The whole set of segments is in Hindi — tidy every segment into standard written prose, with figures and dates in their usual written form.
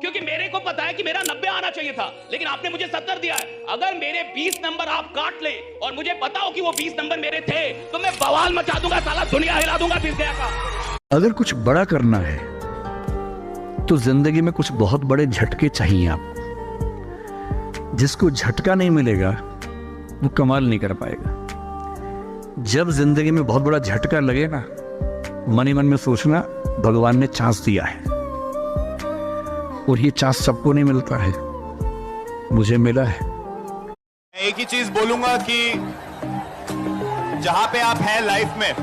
क्योंकि मेरे को पता है कि मेरा 90 आना चाहिए था, लेकिन आपने मुझे 70 दिया है। अगर मेरे 20 नंबर आप काट ले और मुझे पता हो कि वो 20 नंबर मेरे थे, तो मैं बवाल मचा दूंगा, साला दुनिया हिला दूंगा फिर गया का। अगर कुछ बड़ा करना है तो जिंदगी में कुछ बहुत बड़े झटके चाहिए आपको। जिसको झटका नहीं मिलेगा वो कमाल नहीं कर पाएगा। जब जिंदगी में बहुत बड़ा झटका लगे ना, मन ही मन में सोचना भगवान ने चांस दिया है, और ये चांस सबको नहीं मिलता है, मुझे मिला है। एक ही चीज बोलूंगा कि जहां पे आप हैं लाइफ में,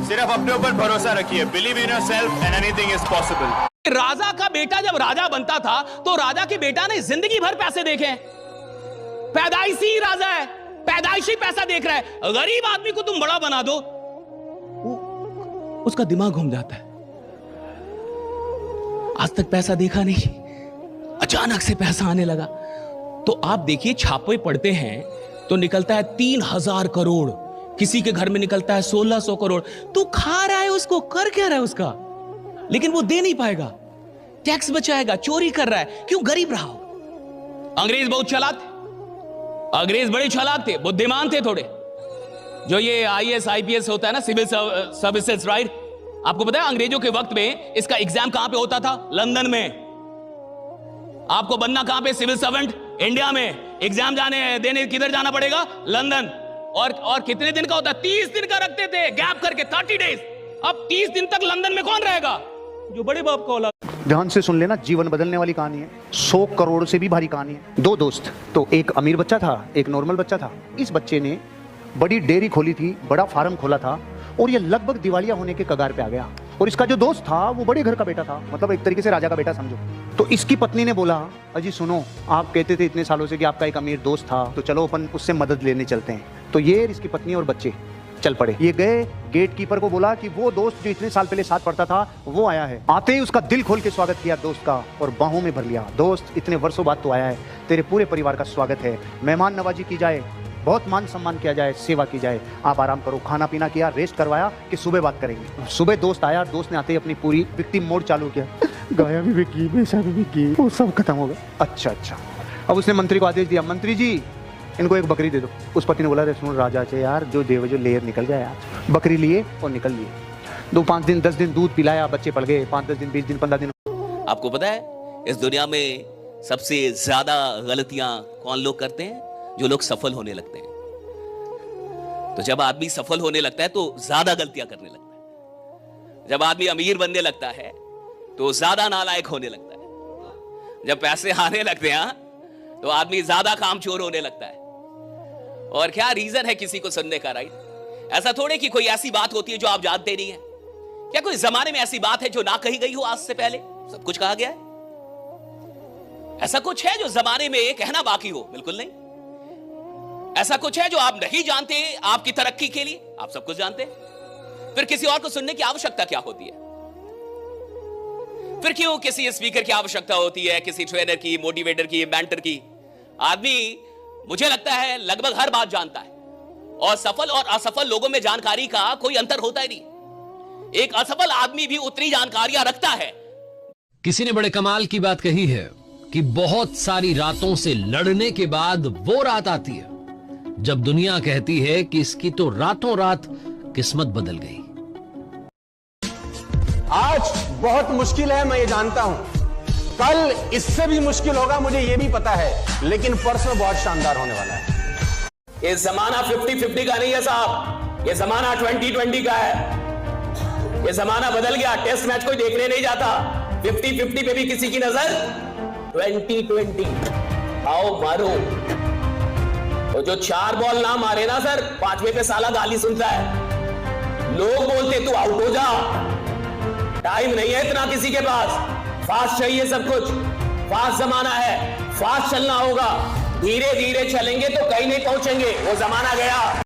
सिर्फ अपने ऊपर भरोसा रखिए। Believe in yourself and anything is possible. राजा का बेटा जब राजा बनता था तो राजा के बेटा ने जिंदगी भर पैसे देखे। पैदाइशी राजा है, पैदाइशी पैसा देख रहा है। गरीब आदमी को तुम बड़ा बना दो, उसका दिमाग घूम जाता है। आज तक पैसा देखा नहीं, अचानक से पैसा आने लगा। तो आप देखिए, छापे पड़ते हैं तो निकलता है 3000 करोड़, किसी के घर में निकलता है 1600 करोड़। तू खा रहा है उसको, कर क्या रहा है उसका, लेकिन वो दे नहीं पाएगा, टैक्स बचाएगा, चोरी कर रहा है। क्यों? गरीब रहा हो। अंग्रेज बहुत चालाक थे, अंग्रेज बड़े चालाक थे, बुद्धिमान थे थोड़े। जो ये IAS IPS होता है ना, सिविल सर्विसेज, राइट? आपको पता है अंग्रेजों के वक्त में इसका एग्जाम कहां पे होता था? लंदन में। आपको बनना कहां पे? सिविल सर्वेंट, इंडिया में। एग्जाम देने किधर जाना पड़ेगा? लंदन। और कितने दिन का होता है? 30 दिन का रखते थे गैप करके, 30 डेज। अब 30 दिन तक लंदन में कौन रहेगा? जो बड़े बाप का औलाद। ध्यान से सुन लेना, जीवन बदलने वाली कहानी है। 100 करोड़ से भी भारी कहानी है। 2 दोस्त, तो एक अमीर बच्चा था, एक नॉर्मल बच्चा था। इस बच्चे ने बड़ी डेयरी खोली थी, बड़ा फार्म खोला था, और ये लगभग दिवालिया होने के कगार पे आ गया। और इसका जो दोस्त था वो बड़े घर का बेटा था, मतलब एक तरीके से राजा का बेटा समझो। तो इसकी पत्नी ने बोला, अजी सुनो, आप कहते थे इतने सालों से कि आपका एक अमीर दोस्त था, तो चलो अपन उससे मदद लेने चलते हैं। तो ये इसकी पत्नी और बच्चे चल पड़े। ये गए, गेट कीपर को बोला कि वो दोस्त जो इतने साल पहले साथ पढ़ता था वो आया है। आते ही उसका दिल खोल के स्वागत किया दोस्त का, और बाहों में भर लिया। दोस्त, इतने वर्षों बाद तो आया है, तेरे पूरे परिवार का स्वागत है, मेहमान नवाजी की जाए, बहुत मान सम्मान किया जाए, सेवा की जाए, आप आराम करो। खाना पीना किया, रेस्ट करवाया कि सुबह बात करेंगे। सुबह दोस्त आया, दोस्त ने आते ही अपनी पूरी विक्टिम मोड चालू किया। गाया भी बिकी, बेचा भी बिकी, वो सब खत्म हो गया। अच्छा। अब उसने मंत्री को आदेश दिया, मंत्री जी इनको एक बकरी दे दो। उस पति ने बोला, रे सुन राजा से यार, जो देव जो लेयर निकल जाए यार। बकरी लिए और निकल लिए। 2-5 दिन 10 दिन दूध पिलाया, बच्चे पल गए। 5-10 दिन 20 दिन 15 दिन। आपको पता है इस दुनिया में सबसे ज्यादा गलतियां कौन लोग करते हैं? जो लोग सफल होने लगते हैं। तो जब आदमी सफल होने लगता है तो ज्यादा गलतियां करने लगता है। जब आदमी अमीर बनने लगता है तो ज्यादा नालायक होने लगता है। जब पैसे आने लगते हैं तो आदमी ज्यादा कामचोर होने लगता है। और क्या रीजन है किसी को सुनने का, राइट? ऐसा थोड़े कि कोई ऐसी बात होती है जो आप जानते नहीं है। क्या कोई जमाने में ऐसी बात है जो ना कही गई हो आज से पहले? सब कुछ कहा गया है। ऐसा कुछ है जो जमाने में कहना बाकी हो? बिल्कुल नहीं। ऐसा कुछ है जो आप नहीं जानते आपकी तरक्की के लिए? आप सब कुछ जानते हैं। फिर किसी और को सुनने की आवश्यकता क्या होती है? फिर क्यों किसी स्पीकर की आवश्यकता होती है, किसी ट्रेनर की, मोटिवेटर की, मेंटर की? आदमी, मुझे लगता है, लगभग हर बात जानता है, और सफल और असफल लोगों में जानकारी का कोई अंतर होता ही नहीं। एक असफल आदमी भी उतनी जानकारियां रखता है। किसी ने बड़े कमाल की बात कही है कि बहुत सारी रातों से लड़ने के बाद वो रात आती है जब दुनिया कहती है कि इसकी तो रातों रात किस्मत बदल गई। आज बहुत मुश्किल है, मैं ये जानता हूं। कल इससे भी मुश्किल होगा, मुझे ये भी पता है, लेकिन परसों बहुत शानदार होने वाला है। ये जमाना 50-50 का नहीं है साहब, ये जमाना 20-20 का है। ये जमाना बदल गया। टेस्ट मैच कोई देखने नहीं जाता। 50-50 पे भी किसी की नजर 20-20। आओ मारो। तो जो 4 बॉल ना मारे ना सर, 5वें पे साला गाली सुनता है। लोग बोलते तू आउट हो जा। टाइम नहीं है इतना किसी के पास। फास्ट चाहिए सब कुछ। फास्ट जमाना है, फास्ट चलना होगा। धीरे धीरे चलेंगे तो कहीं नहीं पहुंचेंगे। वो जमाना गया।